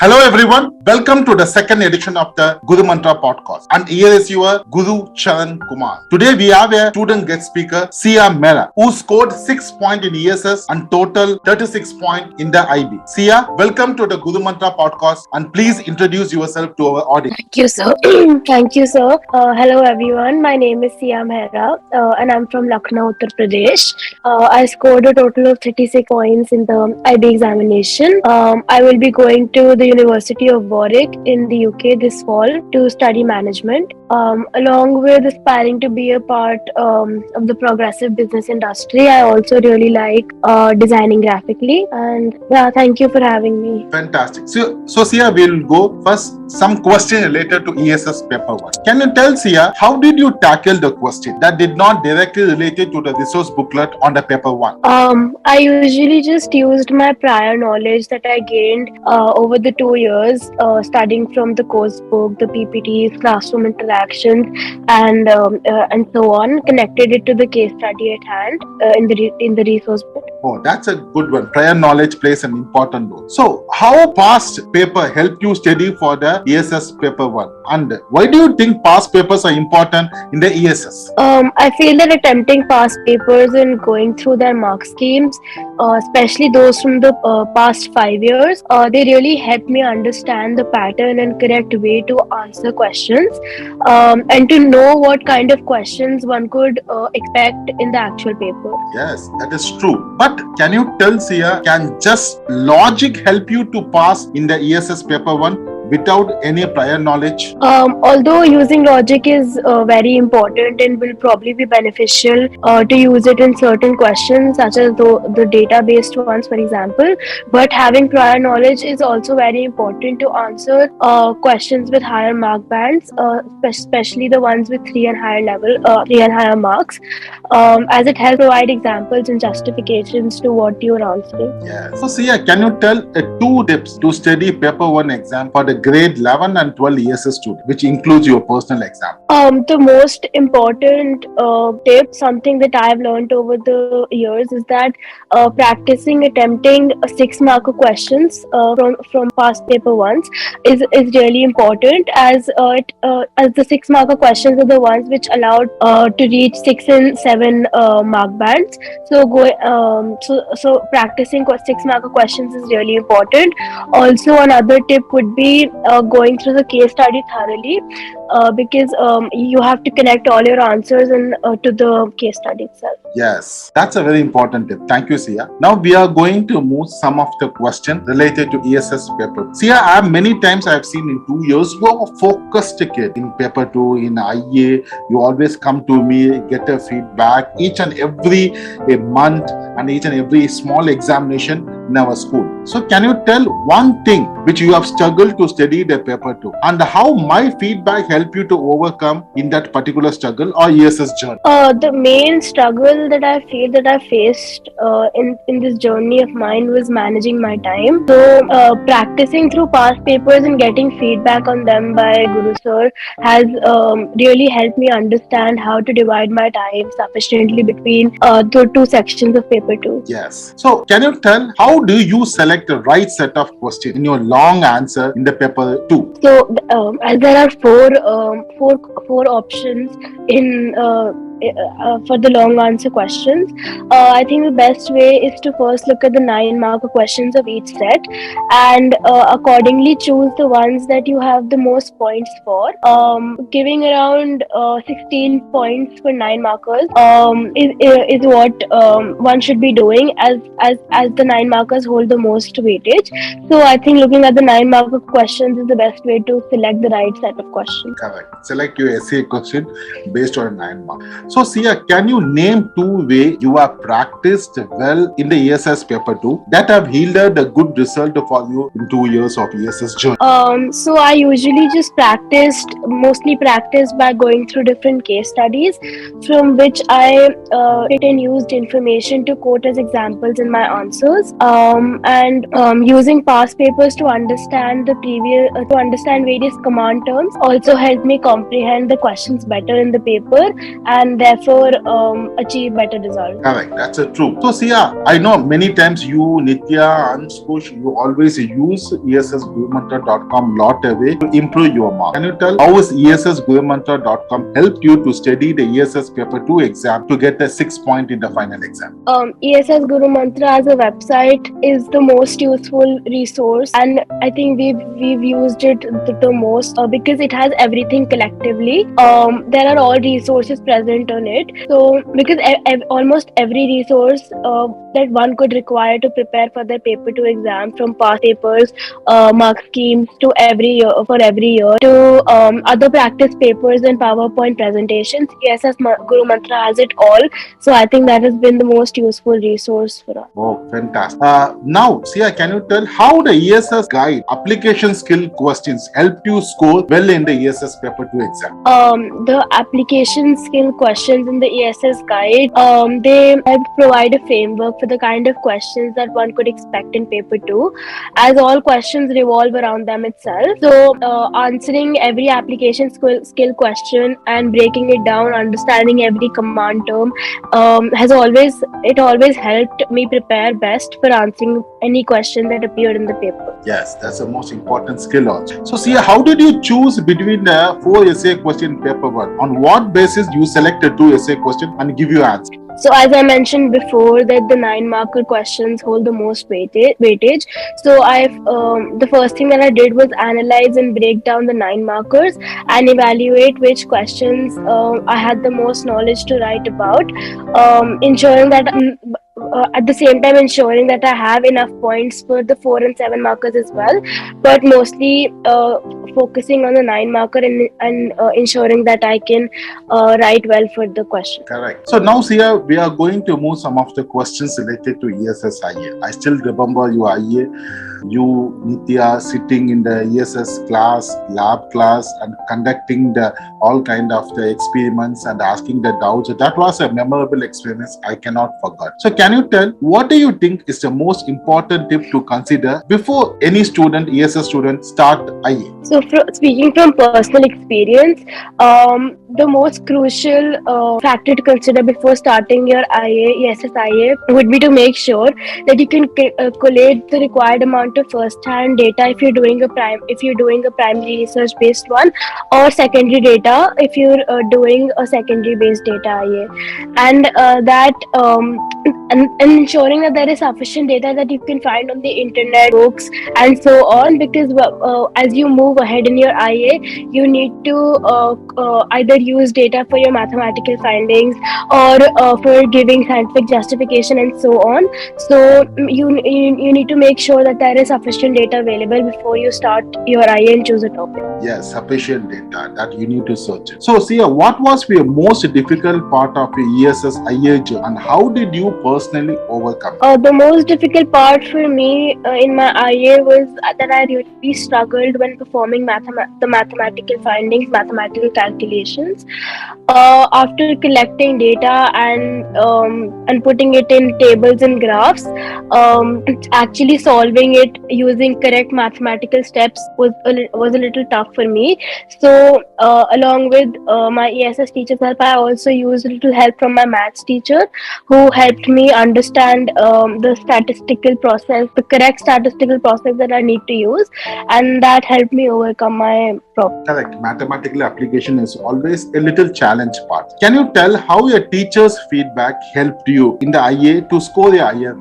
Hello everyone, welcome to the second edition of the Gurumantra podcast. And here is your Guru Charan Kumar. Today we have a student guest speaker, Sia Mehra, who scored 6 points in ESS and total 36 points in the IB. Sia, welcome to the Gurumantra podcast and please introduce yourself to our audience. Thank you, sir. Thank you, sir. Hello, everyone. My name is Sia Mehra, and I'm from Lucknow, Uttar Pradesh. I scored a total of 36 points in the IB examination. I will be going to the University of Warwick in the UK this fall to study management, along with aspiring to be a part of the progressive business industry. I also really like designing graphically, and yeah, thank you for having me. Fantastic. So Sia, we'll go first some question related to ESS paper 1. Can you tell Sia, how did you tackle the question that did not directly related to the resource booklet on the paper 1? I usually just used my prior knowledge that I gained over the 2 years studying from the course book, the PPTs, classroom interactions, and so on. Connected it to the case study at hand in the resource book. Oh, that's a good one. Prior knowledge plays an important role. So, how past paper helped you study for the ESS paper 1? And why do you think past papers are important in the ESS? I feel that attempting past papers and going through their mark schemes, especially those from the past 5 years, they really help me understand the pattern and correct way to answer questions, and to know what kind of questions one could expect in the actual paper. Yes, that is true. But can you tell Sia, can just logic help you to pass in the ESS paper 1? Without any prior knowledge? Although using logic is very important and will probably be beneficial to use it in certain questions, such as the data-based ones, for example, but having prior knowledge is also very important to answer questions with higher mark bands, especially the ones with 3 and higher marks, as it helps provide examples and justifications to what you're answering. Yes. So Sia, can you tell 2 tips to study paper 1 exam for the grade 11 and 12 ESS student, which includes your personal exam? The most important tip, something that I've learned over the years, is that practicing attempting 6-marker questions from past paper ones is really important, as the 6-marker questions are the ones which allowed to reach 6 and 7 mark bands. So practicing 6-marker questions is really important. Also, another tip would be going through the case study thoroughly, because you have to connect all your answers to the case study itself. Yes, that's a very important tip. Thank you, Sia. Now we are going to move some of the questions related to ESS paper. Sia, many times I have seen in 2 years, you are a focused kid in paper 2, in IA. You always come to me, get a feedback each and every month and each and every small examination in our school. So can you tell one thing which you have struggled to study the paper 2 and how my feedback helped you to overcome in that particular struggle or ESS journey? The main struggle that I feel that I faced in this journey of mine was managing my time. So practicing through past papers and getting feedback on them by Guru Sir has really helped me understand how to divide my time sufficiently between the 2 sections of paper 2. Yes. So can you tell how do you select the right set of questions in your long answer in the paper 2? So as there are four options in for the long answer questions, I think the best way is to first look at the 9-marker questions of each set and accordingly choose the ones that you have the most points for. Giving around 16 points for 9 markers is what one should be doing, as the 9 markers hold the most weightage. So I think looking at the 9-marker questions is the best way to select the right set of questions. Correct. Select your essay question based on 9 marks. So Sia, can you name 2 ways you have practiced well in the ESS paper 2 that have yielded a good result for you in 2 years of ESS journey? So I usually just mostly practiced by going through different case studies from which I picked and used information to quote as examples in my answers, and using past papers to understand various command terms also helped me comprehend the questions better in the paper, and and therefore achieve better results. Correct, that's true. So, Sia, I know many times you, Nitya, and Spush, you always use ESSGurumantra.com lot away to improve your mark. Can you tell how is ESSGurumantra.com helped you to study the ESS paper 2 exam to get a 6 point in the final exam? ESS Guru Mantra as a website is the most useful resource, and I think we've used it the most because it has everything collectively. There are all resources present on it. So because almost every resource that one could require to prepare for their paper 2 exam, from past papers, mark schemes to every year to other practice papers and PowerPoint presentations, ESS Guru Mantra has it all. So I think that has been the most useful resource for us. Oh, fantastic. Now, Sia, can you tell how the ESS guide application skill questions helped you score well in the ESS paper 2 exam? The application skill questions in the ESS guide, they help provide a framework for the kind of questions that one could expect in paper 2, as all questions revolve around them itself. So answering every application skill question and breaking it down, understanding every command term, always helped me prepare best for answering any question that appeared in the paper. Yes, that's the most important skill also. So, Sia, how did you choose between the 4 essay question paper 1? On what basis you selected 2 essay questions and give you answer? So as I mentioned before, that the 9-marker questions hold the most weightage. So the first thing that I did was analyze and break down the 9 markers and evaluate which questions I had the most knowledge to write about, ensuring that at the same time ensuring that I have enough points for the 4 and 7 markers as well, but mostly focusing on the 9 marker and ensuring that I can write well for the question. Correct. So now, Sia, we are going to move some of the questions related to ESS IA. I still remember your IA. You, Nitya, sitting in the ESS class, lab class, and conducting all kind of the experiments and asking the doubts. That was a memorable experience I cannot forget. So can you tell, what do you think is the most important tip to consider before any student, ESS student, start IA? So speaking from personal experience, the most crucial factor to consider before starting your IA, ESS IA, would be to make sure that you can collate the required amount of first-hand data if you're doing a primary research-based one, or secondary data if you're doing a secondary-based data IA, and ensuring that there is sufficient data that you can find on the internet, books, and so on. Because as you move ahead in your IA, you need to either use data for your mathematical findings or for giving scientific justification and so on. So you need to make sure that there is sufficient data available before you start your IA and choose a topic. Yes, sufficient data that you need to search it. So, Sia, what was your most difficult part of your ESS IA journey, and how did you personally overcome it? The most difficult part for me in my IA was that I really struggled when performing the mathematical findings, mathematical calculations. After collecting data and putting it in tables and graphs, actually solving it using correct mathematical steps was a little tough for me. So along with my ESS teacher's help, I also used a little help from my maths teacher, who helped me understand the correct statistical process that I need to use, and that helped me overcome my problem. Correct. Mathematical application is always a little challenge part. Can you tell how your teacher's feedback helped you in the IA to score the IA?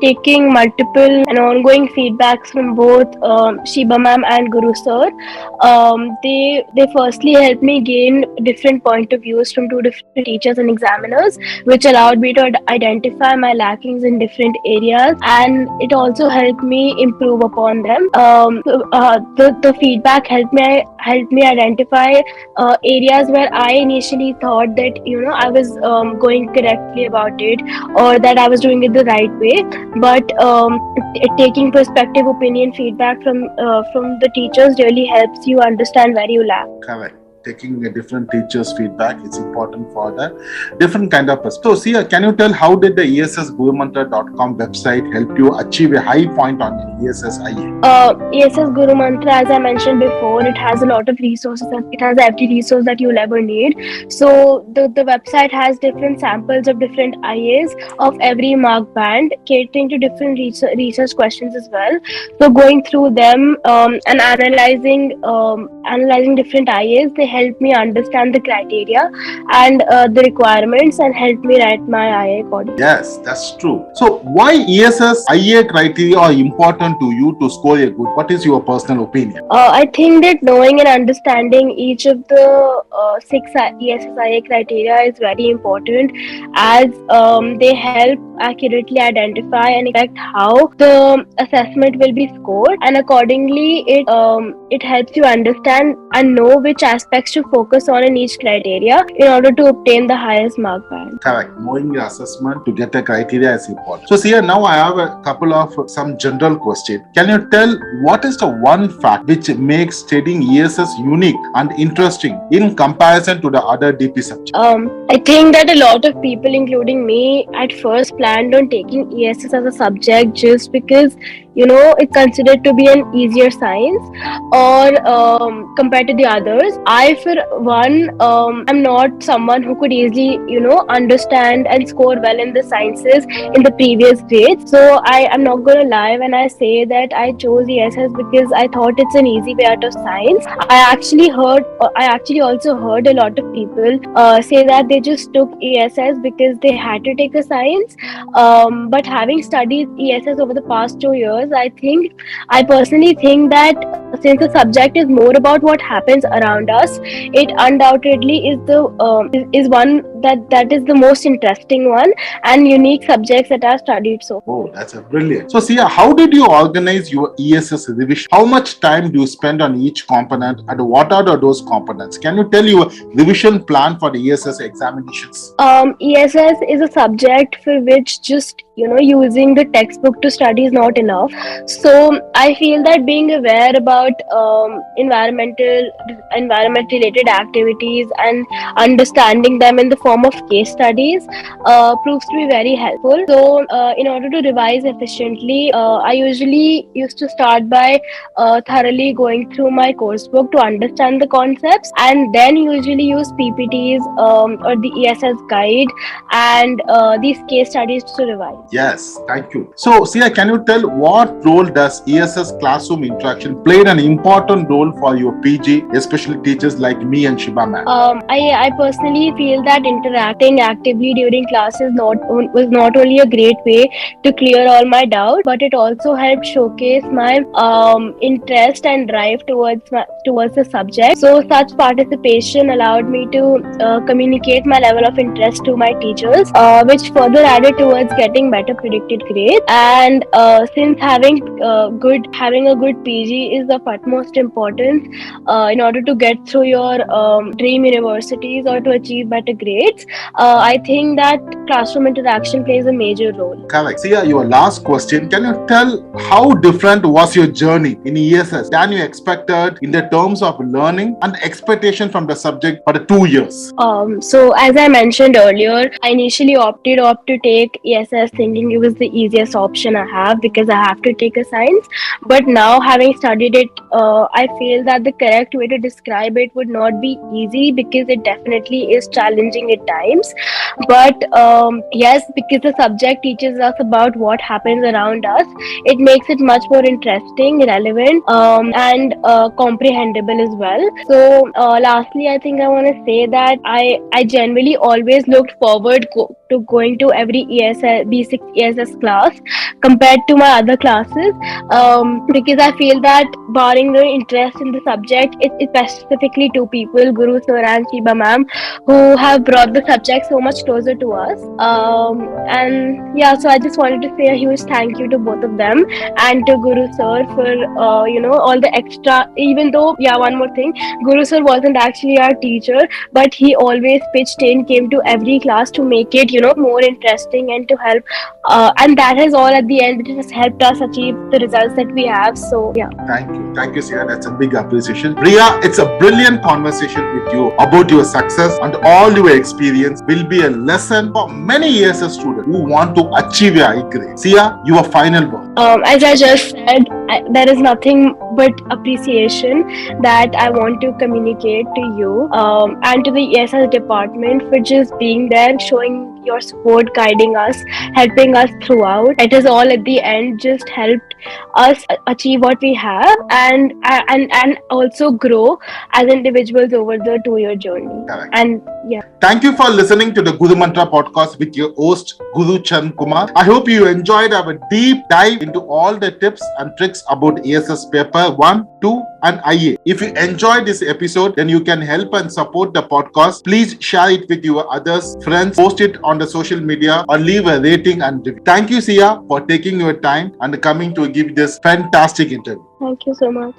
Taking multiple and ongoing feedbacks from both Shiba ma'am and Guru sir, they firstly helped me gain different point of views from 2 different teachers and examiners, which allowed me to identify my lackings in different areas, and it also helped me improve upon them. The feedback helped me identify areas where I initially thought that I was going correctly about it, or that I was doing it the right way, but taking perspective, opinion, feedback from the teachers really helps you understand where you lack. Correct. taking a different teacher's feedback. It's important for the different kind of person. So, Sia, can you tell how did the ESSGurumantra.com website help you achieve a high point on ESS IA? ESS Gurumantra, as I mentioned before, it has a lot of resources and it has every resource that you'll ever need. So the website has different samples of different IAs of every mark band, catering to different research questions as well. So going through them and analyzing different IAs, they help me understand the criteria and the requirements and help me write my IA accordingly. Yes, that's true. So, why ESS IA criteria are important to you to score a good? What is your personal opinion? I think that knowing and understanding each of the six ESS IA criteria is very important, as they help accurately identify and affect how the assessment will be scored, and accordingly, it helps you understand and know which aspects to focus on in each criteria in order to obtain the highest mark band. Correct. Knowing the assessment to get a criteria is important. So, Sia, now I have a couple of some general questions. Can you tell what is the one fact which makes studying ESS unique and interesting in comparison to the other DP subjects? I think that a lot of people, including me, at first planned on taking ESS as a subject just because it's considered to be an easier science or compared to the others. I, for one, I'm not someone who could easily understand and score well in the sciences in the previous grades. So I'm not going to lie when I say that I chose ESS because I thought it's an easy way out of science. I actually also heard a lot of people say that they just took ESS because they had to take a science. But having studied ESS over the past 2 years, I personally think that since the subject is more about what happens around us, it undoubtedly is one that is the most interesting one and unique subjects that I've studied so far. Oh, that's a brilliant. So, Sia, how did you organize your ESS revision? How much time do you spend on each component, and what are those components? Can you tell your revision plan for the ESS examinations? ESS is a subject for which just using the textbook to study is not enough. So I feel that being aware about environment related activities and understanding them in the form of case studies proves to be very helpful. So in order to revise efficiently, I usually used to start by thoroughly going through my coursebook to understand the concepts, and then usually use PPTs or the ESS guide and these case studies to revise. Yes, thank you. So, Sia, can you tell what role does ESS classroom interaction played an important role for your PG, especially teachers like me and Shiba ma'am? I personally feel that interacting actively during classes was not only a great way to clear all my doubts, but it also helped showcase my interest and drive towards the subject. So such participation allowed me to communicate my level of interest to my teachers, which further added towards getting better predicted grades. And since having a good PG is of utmost importance in order to get through your dream universities or to achieve better grades, I think that classroom interaction plays a major role. Correct. Sia, your last question. Can you tell how different was your journey in ESS than you expected in the terms of learning and expectation from the subject for the 2 years? So as I mentioned earlier, I initially opted to take ESS thinking it was the easiest option I have because I have to take a science. But now, having studied it, I feel that the correct way to describe it would not be easy because it definitely is challenging at times. But yes, because the subject teaches us about what happens around us, it makes it much more interesting, relevant, and comprehensible as well. So lastly, I think I want to say that I generally always looked forward to going to every B6 ESS class compared to my other classes, because I feel that barring the interest in the subject, it's specifically two people, Guru Sir and Shiba ma'am, who have brought the subject so much closer to us. And yeah, so I just wanted to say a huge thank you to both of them and to Guru Sir for all the extra. Even though, yeah, one more thing, Guru Sir wasn't actually our teacher, but he always pitched in, came to every class to make it more interesting and to help. And that has all at the end, it has helped us achieve the results that we have. So yeah. Thank you, Sia. That's a big appreciation. Priya, it's a brilliant conversation with you about your success, and all your experience will be a lesson for many ESS students who want to achieve a high grade. Sia, your final word. As I just said, there is nothing but appreciation that I want to communicate to you and to the ESS department for just being there, showing your support, guiding us, helping us throughout. It is all at the end just helped us achieve what we have and also grow as individuals over the 2-year journey. Correct. And yeah. Thank you for listening to the Gurumantra podcast with your host Guru Chand Kumar. I hope you enjoyed our deep dive into all the tips and tricks about ESS paper 1, 2 and IA. If you enjoyed this episode, then you can help and support the podcast. Please share it with your others, friends, post it on the social media or leave a rating and review. Thank you, Sia, for taking your time and coming to give this fantastic interview. Thank you so much.